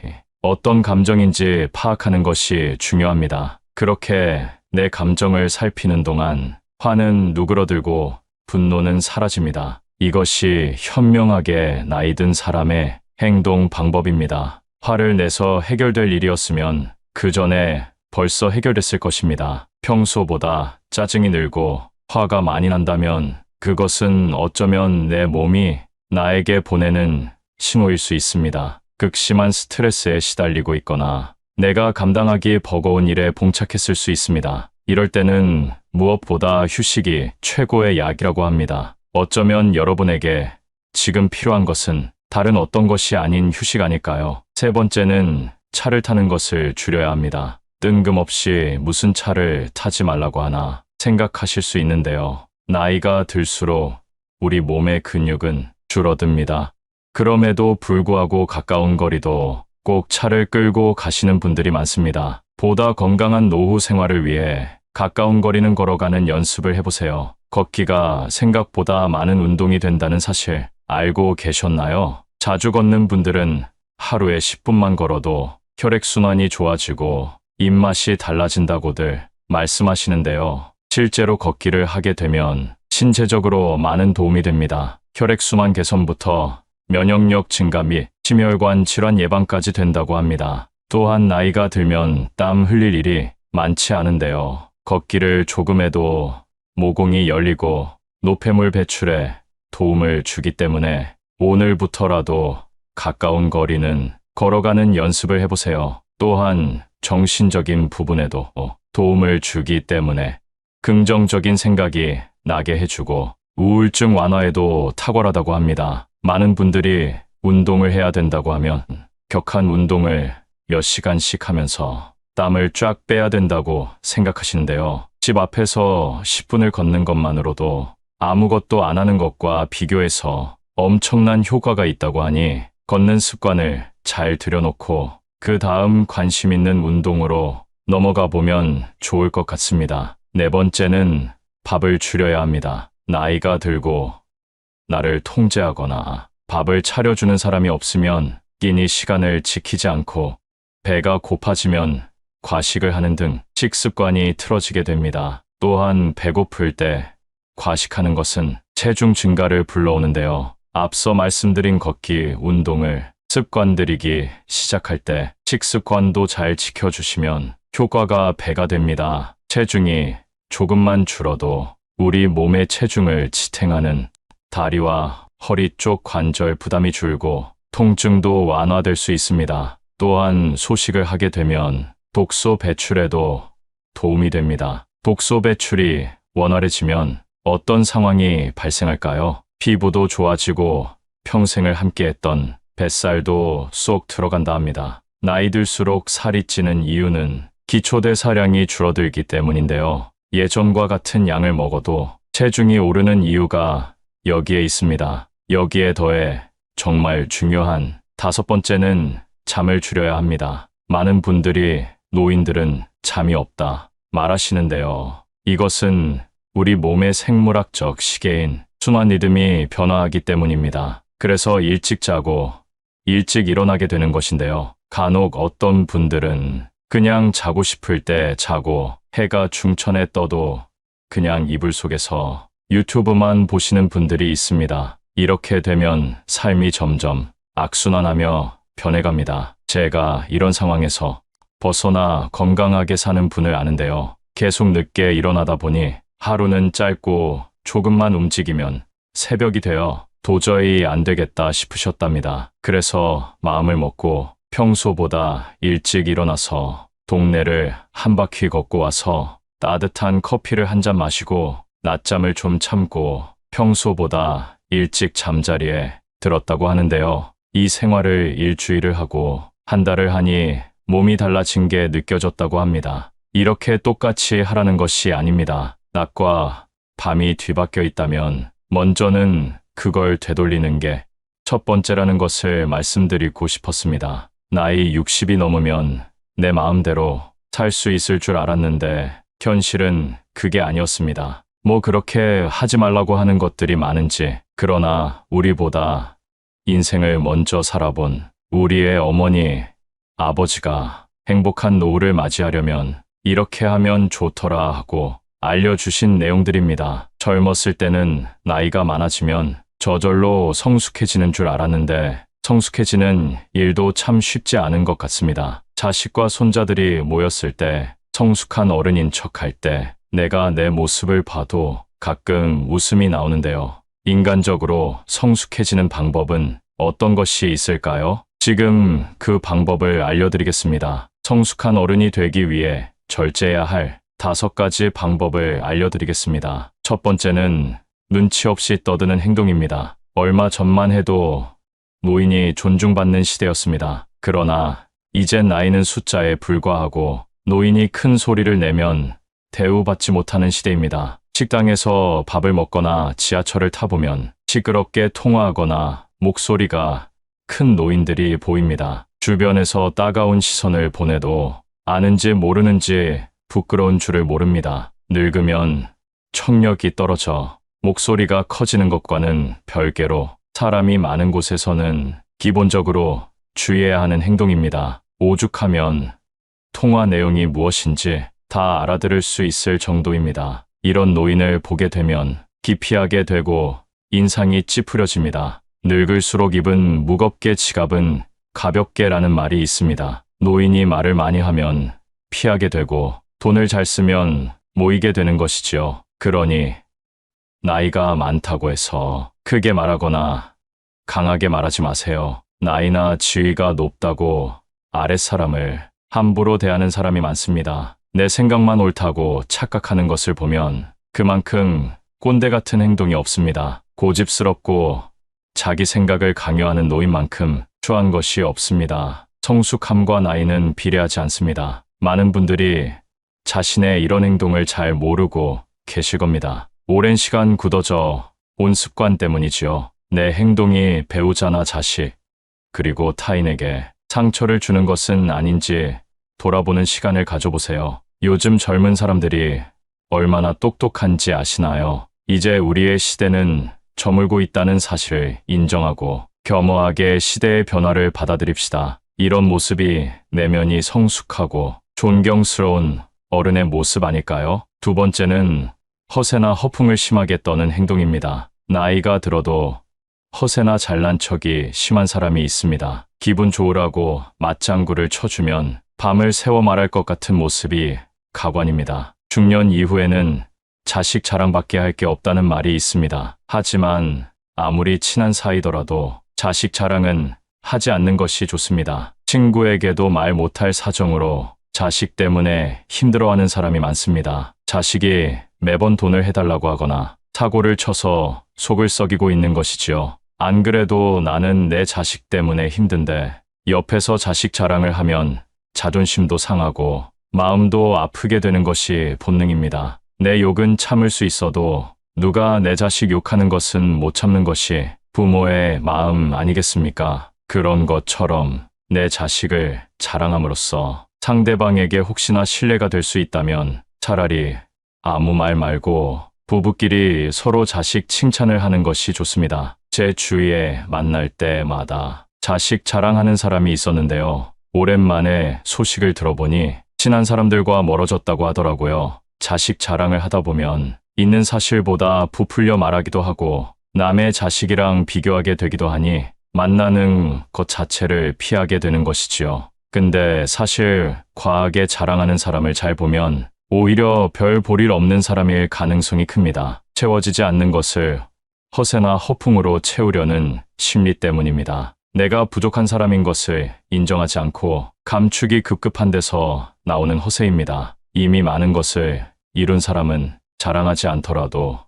어떤 감정인지 파악하는 것이 중요합니다. 그렇게 내 감정을 살피는 동안 화는 누그러들고 분노는 사라집니다. 이것이 현명하게 나이 든 사람의 행동 방법입니다. 화를 내서 해결될 일이었으면 그 전에 벌써 해결됐을 것입니다. 평소보다 짜증이 늘고 화가 많이 난다면 그것은 어쩌면 내 몸이 나에게 보내는 신호일 수 있습니다. 극심한 스트레스에 시달리고 있거나 내가 감당하기 버거운 일에 봉착했을 수 있습니다. 이럴 때는 무엇보다 휴식이 최고의 약이라고 합니다. 어쩌면 여러분에게 지금 필요한 것은 다른 어떤 것이 아닌 휴식 아닐까요? 세 번째는 차를 타는 것을 줄여야 합니다. 뜬금없이 무슨 차를 타지 말라고 하나 생각하실 수 있는데요. 나이가 들수록 우리 몸의 근육은 줄어듭니다. 그럼에도 불구하고 가까운 거리도 꼭 차를 끌고 가시는 분들이 많습니다. 보다 건강한 노후 생활을 위해 가까운 거리는 걸어가는 연습을 해보세요. 걷기가 생각보다 많은 운동이 된다는 사실 알고 계셨나요? 자주 걷는 분들은 하루에 10분만 걸어도 혈액순환이 좋아지고 입맛이 달라진다고들 말씀하시는데요. 실제로 걷기를 하게 되면 신체적으로 많은 도움이 됩니다. 혈액순환 개선부터 면역력 증가 및 심혈관 질환 예방까지 된다고 합니다. 또한 나이가 들면 땀 흘릴 일이 많지 않은데요. 걷기를 조금 해도 모공이 열리고 노폐물 배출에 도움을 주기 때문에 오늘부터라도 가까운 거리는 걸어가는 연습을 해보세요. 또한 정신적인 부분에도 도움을 주기 때문에 긍정적인 생각이 나게 해주고 우울증 완화에도 탁월하다고 합니다. 많은 분들이 운동을 해야 된다고 하면 격한 운동을 몇 시간씩 하면서 땀을 쫙 빼야 된다고 생각하시는데요. 집 앞에서 10분을 걷는 것만으로도 아무것도 안 하는 것과 비교해서 엄청난 효과가 있다고 하니 걷는 습관을 잘 들여놓고 그 다음 관심 있는 운동으로 넘어가 보면 좋을 것 같습니다. 네 번째는 밥을 줄여야 합니다. 나이가 들고 나를 통제하거나 밥을 차려주는 사람이 없으면 끼니 시간을 지키지 않고 배가 고파지면 과식을 하는 등 식습관이 틀어지게 됩니다. 또한 배고플 때 과식하는 것은 체중 증가를 불러오는데요. 앞서 말씀드린 걷기, 운동을 습관들이기 시작할 때 식습관도 잘 지켜주시면 효과가 배가 됩니다. 체중이 조금만 줄어도 우리 몸의 체중을 지탱하는 다리와 허리 쪽 관절 부담이 줄고 통증도 완화될 수 있습니다. 또한 소식을 하게 되면 독소 배출에도 도움이 됩니다. 독소 배출이 원활해지면 어떤 상황이 발생할까요? 피부도 좋아지고 평생을 함께했던 뱃살도 쏙 들어간다 합니다. 나이 들수록 살이 찌는 이유는 기초대사량이 줄어들기 때문인데요. 예전과 같은 양을 먹어도 체중이 오르는 이유가 여기에 있습니다. 여기에 더해 정말 중요한 다섯 번째는 잠을 줄여야 합니다. 많은 분들이 노인들은 잠이 없다 말하시는데요. 이것은 우리 몸의 생물학적 시계인 순환 리듬이 변화하기 때문입니다. 그래서 일찍 자고 일찍 일어나게 되는 것인데요. 간혹 어떤 분들은 그냥 자고 싶을 때 자고 해가 중천에 떠도 그냥 이불 속에서 유튜브만 보시는 분들이 있습니다. 이렇게 되면 삶이 점점 악순환하며 변해갑니다. 제가 이런 상황에서 벗어나 건강하게 사는 분을 아는데요. 계속 늦게 일어나다 보니 하루는 짧고 조금만 움직이면 새벽이 되어 도저히 안 되겠다 싶으셨답니다. 그래서 마음을 먹고 평소보다 일찍 일어나서 동네를 한 바퀴 걷고 와서 따뜻한 커피를 한 잔 마시고 낮잠을 좀 참고 평소보다 일찍 잠자리에 들었다고 하는데요. 이 생활을 일주일을 하고 한 달을 하니 몸이 달라진 게 느껴졌다고 합니다. 이렇게 똑같이 하라는 것이 아닙니다. 낮과 밤이 뒤바뀌어 있다면 먼저는 그걸 되돌리는 게 첫 번째라는 것을 말씀드리고 싶었습니다. 나이 60이 넘으면 내 마음대로 살 수 있을 줄 알았는데 현실은 그게 아니었습니다. 뭐 그렇게 하지 말라고 하는 것들이 많은지, 그러나 우리보다 인생을 먼저 살아본 우리의 어머니, 아버지가 행복한 노후를 맞이하려면 이렇게 하면 좋더라 하고 알려주신 내용들입니다. 젊었을 때는 나이가 많아지면 저절로 성숙해지는 줄 알았는데 성숙해지는 일도 참 쉽지 않은 것 같습니다. 자식과 손자들이 모였을 때 성숙한 어른인 척할 때 내가 내 모습을 봐도 가끔 웃음이 나오는데요. 인간적으로 성숙해지는 방법은 어떤 것이 있을까요? 지금 그 방법을 알려드리겠습니다. 성숙한 어른이 되기 위해 절제해야 할 5가지 방법을 알려드리겠습니다. 첫 번째는 눈치 없이 떠드는 행동입니다. 얼마 전만 해도 노인이 존중받는 시대였습니다. 그러나 이젠 나이는 숫자에 불과하고 노인이 큰 소리를 내면 대우받지 못하는 시대입니다. 식당에서 밥을 먹거나 지하철을 타보면 시끄럽게 통화하거나 목소리가 큰 노인들이 보입니다. 주변에서 따가운 시선을 보내도 아는지 모르는지 부끄러운 줄을 모릅니다. 늙으면 청력이 떨어져 목소리가 커지는 것과는 별개로 사람이 많은 곳에서는 기본적으로 주의해야 하는 행동입니다. 오죽하면 통화 내용이 무엇인지 다 알아들을 수 있을 정도입니다. 이런 노인을 보게 되면 기피하게 되고 인상이 찌푸려집니다. 늙을수록 입은 무겁게 지갑은 가볍게라는 말이 있습니다. 노인이 말을 많이 하면 피하게 되고 돈을 잘 쓰면 모이게 되는 것이지요. 그러니 나이가 많다고 해서 크게 말하거나 강하게 말하지 마세요. 나이나 지위가 높다고 아랫사람을 함부로 대하는 사람이 많습니다. 내 생각만 옳다고 착각하는 것을 보면 그만큼 꼰대 같은 행동이 없습니다. 고집스럽고 자기 생각을 강요하는 노인만큼 추한 것이 없습니다. 성숙함과 나이는 비례하지 않습니다. 많은 분들이 자신의 이런 행동을 잘 모르고 계실 겁니다. 오랜 시간 굳어져 온 습관 때문이지요. 내 행동이 배우자나 자식, 그리고 타인에게 상처를 주는 것은 아닌지 돌아보는 시간을 가져보세요. 요즘 젊은 사람들이 얼마나 똑똑한지 아시나요? 이제 우리의 시대는 저물고 있다는 사실을 인정하고 겸허하게 시대의 변화를 받아들입시다. 이런 모습이 내면이 성숙하고 존경스러운 어른의 모습 아닐까요? 두 번째는 허세나 허풍을 심하게 떠는 행동입니다. 나이가 들어도 허세나 잘난 척이 심한 사람이 있습니다. 기분 좋으라고 맞장구를 쳐주면 밤을 새워 말할 것 같은 모습이 가관입니다. 중년 이후에는 자식 자랑밖에 할 게 없다는 말이 있습니다. 하지만 아무리 친한 사이더라도 자식 자랑은 하지 않는 것이 좋습니다. 친구에게도 말 못할 사정으로 자식 때문에 힘들어하는 사람이 많습니다. 자식이 매번 돈을 해달라고 하거나 사고를 쳐서 속을 썩이고 있는 것이지요. 안 그래도 나는 내 자식 때문에 힘든데 옆에서 자식 자랑을 하면 자존심도 상하고 마음도 아프게 되는 것이 본능입니다. 내 욕은 참을 수 있어도 누가 내 자식 욕하는 것은 못 참는 것이 부모의 마음 아니겠습니까? 그런 것처럼 내 자식을 자랑함으로써 상대방에게 혹시나 신뢰가 될 수 있다면 차라리 아무 말 말고 부부끼리 서로 자식 칭찬을 하는 것이 좋습니다. 제 주위에 만날 때마다 자식 자랑하는 사람이 있었는데요. 오랜만에 소식을 들어보니 친한 사람들과 멀어졌다고 하더라고요. 자식 자랑을 하다 보면 있는 사실보다 부풀려 말하기도 하고 남의 자식이랑 비교하게 되기도 하니 만나는 것 자체를 피하게 되는 것이지요. 근데 사실 과하게 자랑하는 사람을 잘 보면 오히려 별 볼 일 없는 사람일 가능성이 큽니다. 채워지지 않는 것을 허세나 허풍으로 채우려는 심리 때문입니다. 내가 부족한 사람인 것을 인정하지 않고 감추기 급급한 데서 나오는 허세입니다. 이미 많은 것을 이룬 사람은 자랑하지 않더라도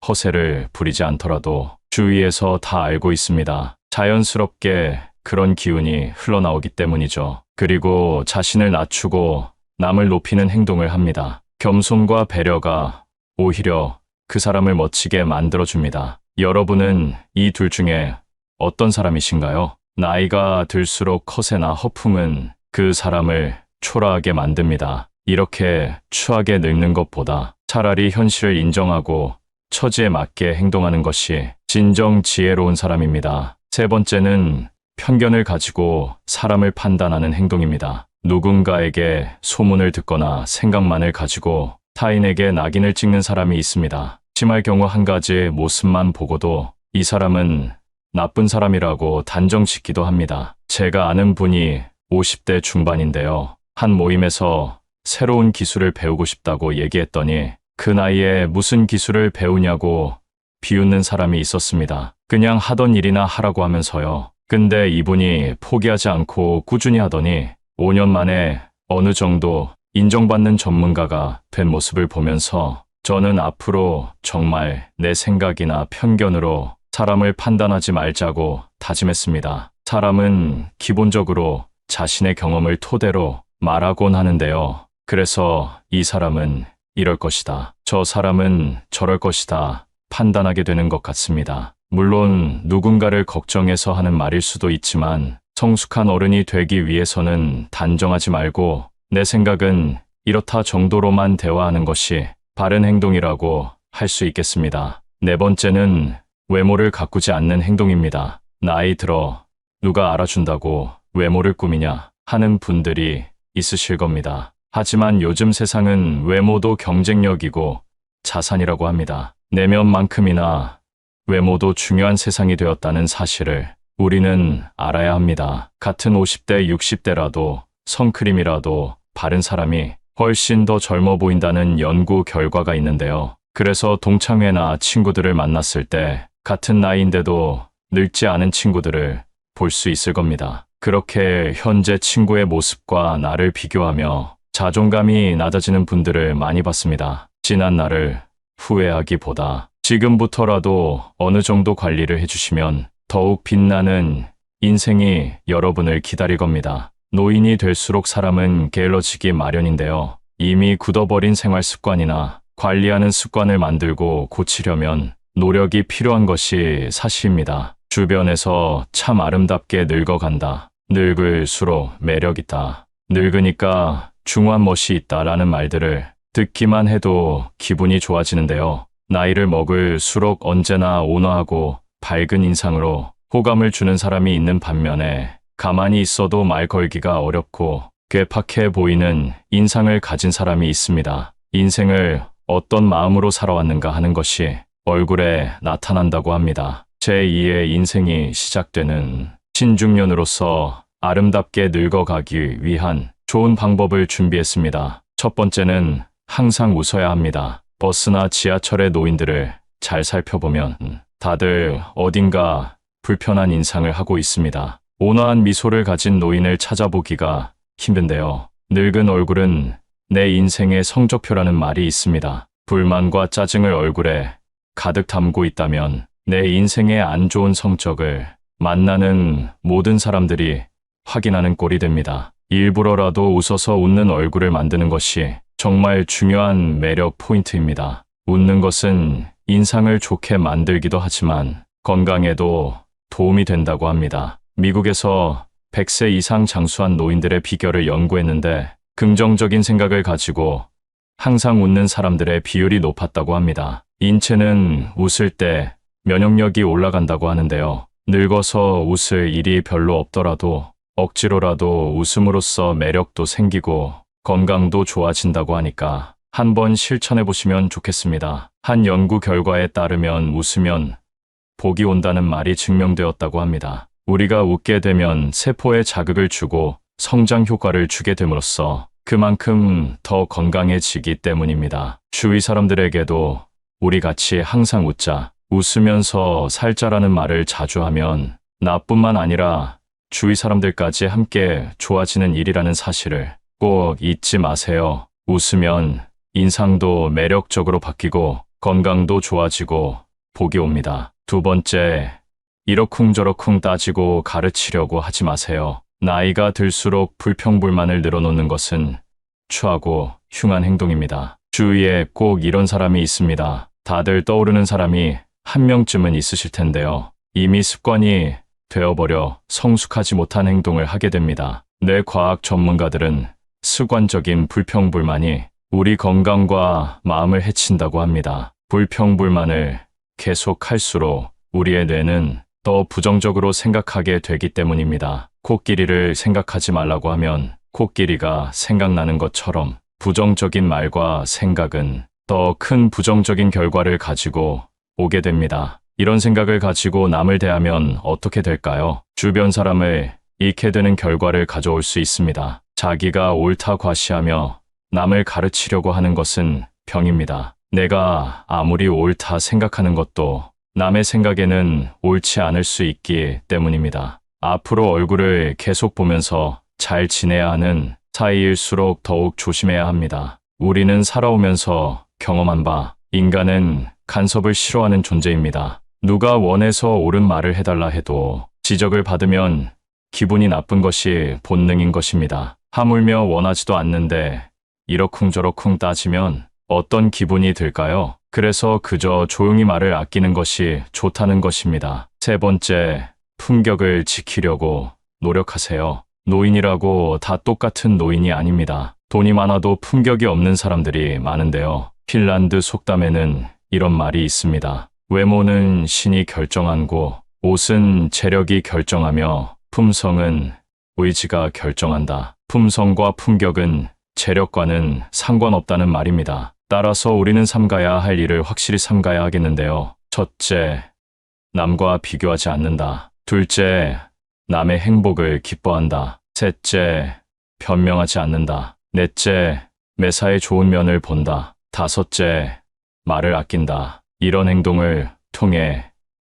허세를 부리지 않더라도 주위에서 다 알고 있습니다. 자연스럽게 그런 기운이 흘러나오기 때문이죠. 그리고 자신을 낮추고 남을 높이는 행동을 합니다. 겸손과 배려가 오히려 그 사람을 멋지게 만들어줍니다. 여러분은 이 둘 중에 어떤 사람이신가요? 나이가 들수록 허세나 허풍은 그 사람을 초라하게 만듭니다. 이렇게 추하게 늙는 것보다 차라리 현실을 인정하고 처지에 맞게 행동하는 것이 진정 지혜로운 사람입니다. 세 번째는 편견을 가지고 사람을 판단하는 행동입니다. 누군가에게 소문을 듣거나 생각만을 가지고 타인에게 낙인을 찍는 사람이 있습니다. 심할 경우 한 가지 모습만 보고도 이 사람은 나쁜 사람이라고 단정 짓기도 합니다. 제가 아는 분이 50대 중반인데요. 한 모임에서 새로운 기술을 배우고 싶다고 얘기했더니 그 나이에 무슨 기술을 배우냐고 비웃는 사람이 있었습니다. 그냥 하던 일이나 하라고 하면서요. 근데 이분이 포기하지 않고 꾸준히 하더니 5년 만에 어느 정도 인정받는 전문가가 된 모습을 보면서 저는 앞으로 정말 내 생각이나 편견으로 사람을 판단하지 말자고 다짐했습니다. 사람은 기본적으로 자신의 경험을 토대로 말하곤 하는데요. 그래서 이 사람은 이럴 것이다. 저 사람은 저럴 것이다. 판단하게 되는 것 같습니다. 물론 누군가를 걱정해서 하는 말일 수도 있지만 성숙한 어른이 되기 위해서는 단정하지 말고 내 생각은 이렇다 정도로만 대화하는 것이 바른 행동이라고 할 수 있겠습니다. 네 번째는 외모를 가꾸지 않는 행동입니다. 나이 들어 누가 알아준다고 외모를 꾸미냐 하는 분들이 있으실 겁니다. 하지만 요즘 세상은 외모도 경쟁력이고 자산이라고 합니다. 내면만큼이나 외모도 중요한 세상이 되었다는 사실을 우리는 알아야 합니다. 같은 50대, 60대라도 선크림이라도 바른 사람이 훨씬 더 젊어 보인다는 연구 결과가 있는데요. 그래서 동창회나 친구들을 만났을 때 같은 나이인데도 늙지 않은 친구들을 볼 수 있을 겁니다. 그렇게 현재 친구의 모습과 나를 비교하며 자존감이 낮아지는 분들을 많이 봤습니다. 지난 날을 후회하기보다 지금부터라도 어느 정도 관리를 해주시면 더욱 빛나는 인생이 여러분을 기다릴 겁니다. 노인이 될수록 사람은 게을러지기 마련인데요. 이미 굳어버린 생활 습관이나 관리하는 습관을 만들고 고치려면 노력이 필요한 것이 사실입니다. 주변에서 참 아름답게 늙어간다. 늙을수록 매력있다. 늙으니까 중후한 멋이 있다라는 말들을 듣기만 해도 기분이 좋아지는데요. 나이를 먹을수록 언제나 온화하고 밝은 인상으로 호감을 주는 사람이 있는 반면에 가만히 있어도 말 걸기가 어렵고 괴팍해 보이는 인상을 가진 사람이 있습니다. 인생을 어떤 마음으로 살아왔는가 하는 것이 얼굴에 나타난다고 합니다. 제2의 인생이 시작되는 신중년으로서 아름답게 늙어가기 위한 좋은 방법을 준비했습니다. 첫 번째는 항상 웃어야 합니다. 버스나 지하철의 노인들을 잘 살펴보면 다들 어딘가 불편한 인상을 하고 있습니다. 온화한 미소를 가진 노인을 찾아보기가 힘든데요. 늙은 얼굴은 내 인생의 성적표라는 말이 있습니다. 불만과 짜증을 얼굴에 가득 담고 있다면 내 인생의 안 좋은 성적을 만나는 모든 사람들이 확인하는 꼴이 됩니다. 일부러라도 웃어서 웃는 얼굴을 만드는 것이 정말 중요한 매력 포인트입니다. 웃는 것은 인상을 좋게 만들기도 하지만 건강에도 도움이 된다고 합니다. 미국에서 100세 이상 장수한 노인들의 비결을 연구했는데 긍정적인 생각을 가지고 항상 웃는 사람들의 비율이 높았다고 합니다. 인체는 웃을 때 면역력이 올라간다고 하는데요. 늙어서 웃을 일이 별로 없더라도 억지로라도 웃음으로써 매력도 생기고 건강도 좋아진다고 하니까 한번 실천해 보시면 좋겠습니다. 한 연구 결과에 따르면 웃으면 복이 온다는 말이 증명되었다고 합니다. 우리가 웃게 되면 세포에 자극을 주고 성장 효과를 주게 됨으로써 그만큼 더 건강해지기 때문입니다. 주위 사람들에게도 우리 같이 항상 웃자, 웃으면서 살자라는 말을 자주 하면 나뿐만 아니라 주위 사람들까지 함께 좋아지는 일이라는 사실을 꼭 잊지 마세요. 웃으면 인상도 매력적으로 바뀌고 건강도 좋아지고 복이 옵니다. 두 번째, 이러쿵저러쿵 따지고 가르치려고 하지 마세요. 나이가 들수록 불평불만을 늘어놓는 것은 추하고 흉한 행동입니다. 주위에 꼭 이런 사람이 있습니다. 다들 떠오르는 사람이 한 명쯤은 있으실 텐데요. 이미 습관이 되어버려 성숙하지 못한 행동을 하게 됩니다. 뇌과학 전문가들은 습관적인 불평불만이 우리 건강과 마음을 해친다고 합니다. 불평불만을 계속할수록 우리의 뇌는 더 부정적으로 생각하게 되기 때문입니다. 코끼리를 생각하지 말라고 하면 코끼리가 생각나는 것처럼 부정적인 말과 생각은 더 큰 부정적인 결과를 가지고 오게 됩니다. 이런 생각을 가지고 남을 대하면 어떻게 될까요? 주변 사람을 잃게 되는 결과를 가져올 수 있습니다. 자기가 옳다 과시하며 남을 가르치려고 하는 것은 병입니다. 내가 아무리 옳다 생각하는 것도 남의 생각에는 옳지 않을 수 있기 때문입니다. 앞으로 얼굴을 계속 보면서 잘 지내야 하는 사이일수록 더욱 조심해야 합니다. 우리는 살아오면서 경험한 바, 인간은 간섭을 싫어하는 존재입니다. 누가 원해서 옳은 말을 해달라 해도 지적을 받으면 기분이 나쁜 것이 본능인 것입니다. 하물며 원하지도 않는데 이러쿵저러쿵 따지면 어떤 기분이 들까요? 그래서 그저 조용히 말을 아끼는 것이 좋다는 것입니다. 세 번째, 품격을 지키려고 노력하세요. 노인이라고 다 똑같은 노인이 아닙니다. 돈이 많아도 품격이 없는 사람들이 많은데요. 핀란드 속담에는 이런 말이 있습니다. 외모는 신이 결정하고 옷은 재력이 결정하며 품성은 의지가 결정한다. 품성과 품격은 재력과는 상관없다는 말입니다. 따라서 우리는 삼가야 할 일을 확실히 삼가야 하겠는데요. 첫째, 남과 비교하지 않는다. 둘째, 남의 행복을 기뻐한다. 셋째, 변명하지 않는다. 넷째, 매사에 좋은 면을 본다. 다섯째, 말을 아낀다. 이런 행동을 통해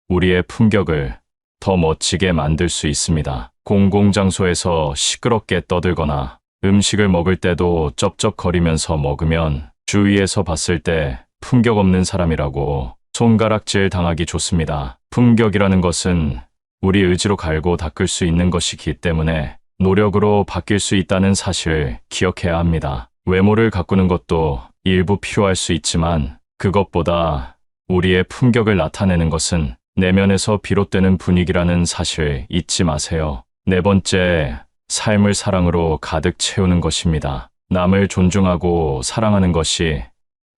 우리의 품격을 더 멋지게 만들 수 있습니다. 공공장소에서 시끄럽게 떠들거나 음식을 먹을 때도 쩝쩝거리면서 먹으면 주위에서 봤을 때 품격 없는 사람이라고 손가락질 당하기 좋습니다. 품격이라는 것은 우리 의지로 갈고 닦을 수 있는 것이기 때문에 노력으로 바뀔 수 있다는 사실을 기억해야 합니다. 외모를 가꾸는 것도 일부 필요할 수 있지만 그것보다 우리의 품격을 나타내는 것은 내면에서 비롯되는 분위기라는 사실 잊지 마세요. 네 번째, 삶을 사랑으로 가득 채우는 것입니다. 남을 존중하고 사랑하는 것이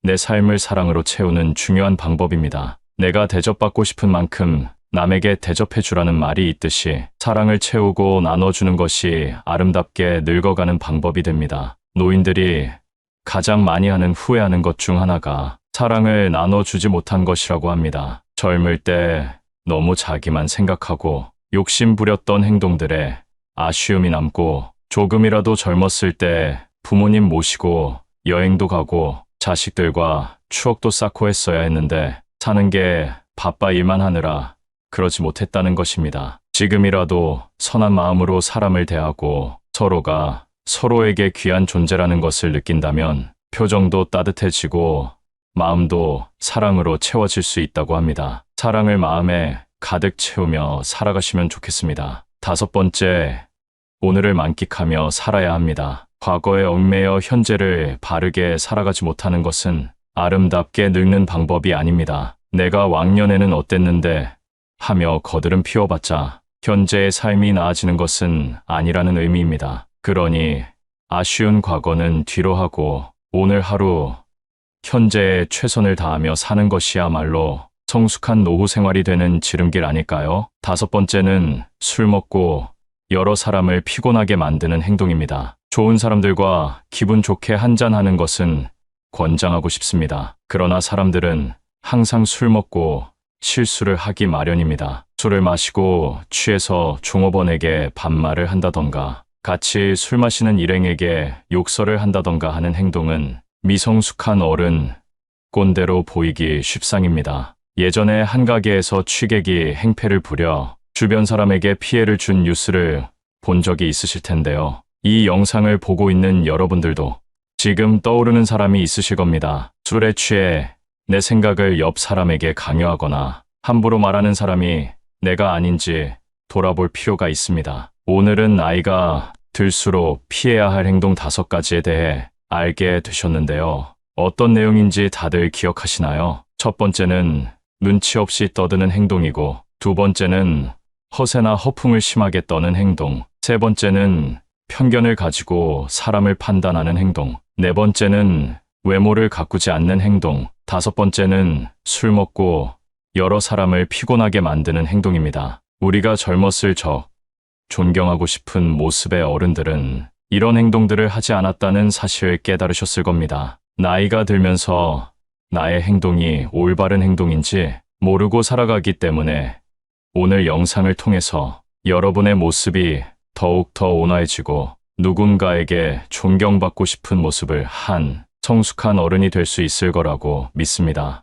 내 삶을 사랑으로 채우는 중요한 방법입니다. 내가 대접받고 싶은 만큼 남에게 대접해 주라는 말이 있듯이 사랑을 채우고 나눠주는 것이 아름답게 늙어가는 방법이 됩니다. 노인들이 가장 많이 하는 후회하는 것 중 하나가 사랑을 나눠주지 못한 것이라고 합니다. 젊을 때 너무 자기만 생각하고 욕심 부렸던 행동들에 아쉬움이 남고 조금이라도 젊었을 때 부모님 모시고 여행도 가고 자식들과 추억도 쌓고 했어야 했는데 사는 게 바빠 일만 하느라 그러지 못했다는 것입니다. 지금이라도 선한 마음으로 사람을 대하고 서로가 서로에게 귀한 존재라는 것을 느낀다면 표정도 따뜻해지고 마음도 사랑으로 채워질 수 있다고 합니다. 사랑을 마음에 가득 채우며 살아가시면 좋겠습니다. 다섯 번째, 오늘을 만끽하며 살아야 합니다. 과거에 얽매여 현재를 바르게 살아가지 못하는 것은 아름답게 늙는 방법이 아닙니다. 내가 왕년에는 어땠는데 하며 거들은 피워봤자 현재의 삶이 나아지는 것은 아니라는 의미입니다. 그러니 아쉬운 과거는 뒤로 하고 오늘 하루 현재에 최선을 다하며 사는 것이야말로 성숙한 노후 생활이 되는 지름길 아닐까요? 다섯 번째는 술 먹고 여러 사람을 피곤하게 만드는 행동입니다. 좋은 사람들과 기분 좋게 한잔하는 것은 권장하고 싶습니다. 그러나 사람들은 항상 술 먹고 실수를 하기 마련입니다. 술을 마시고 취해서 종업원에게 반말을 한다던가 같이 술 마시는 일행에게 욕설을 한다던가 하는 행동은 미성숙한 어른, 꼰대로 보이기 쉽상입니다. 예전에 한 가게에서 취객이 행패를 부려 주변 사람에게 피해를 준 뉴스를 본 적이 있으실 텐데요. 이 영상을 보고 있는 여러분들도 지금 떠오르는 사람이 있으실 겁니다. 술에 취해 내 생각을 옆 사람에게 강요하거나 함부로 말하는 사람이 내가 아닌지 돌아볼 필요가 있습니다. 오늘은 나이가 들수록 피해야 할 행동 5가지에 대해 알게 되셨는데요. 어떤 내용인지 다들 기억하시나요? 첫 번째는 눈치 없이 떠드는 행동이고, 두 번째는 허세나 허풍을 심하게 떠는 행동, 세 번째는 편견을 가지고 사람을 판단하는 행동, 네 번째는 외모를 가꾸지 않는 행동, 다섯 번째는 술 먹고 여러 사람을 피곤하게 만드는 행동입니다. 우리가 젊었을 적, 존경하고 싶은 모습의 어른들은 이런 행동들을 하지 않았다는 사실을 깨달으셨을 겁니다. 나이가 들면서 나의 행동이 올바른 행동인지 모르고 살아가기 때문에 오늘 영상을 통해서 여러분의 모습이 더욱더 온화해지고 누군가에게 존경받고 싶은 모습을 한 성숙한 어른이 될 수 있을 거라고 믿습니다.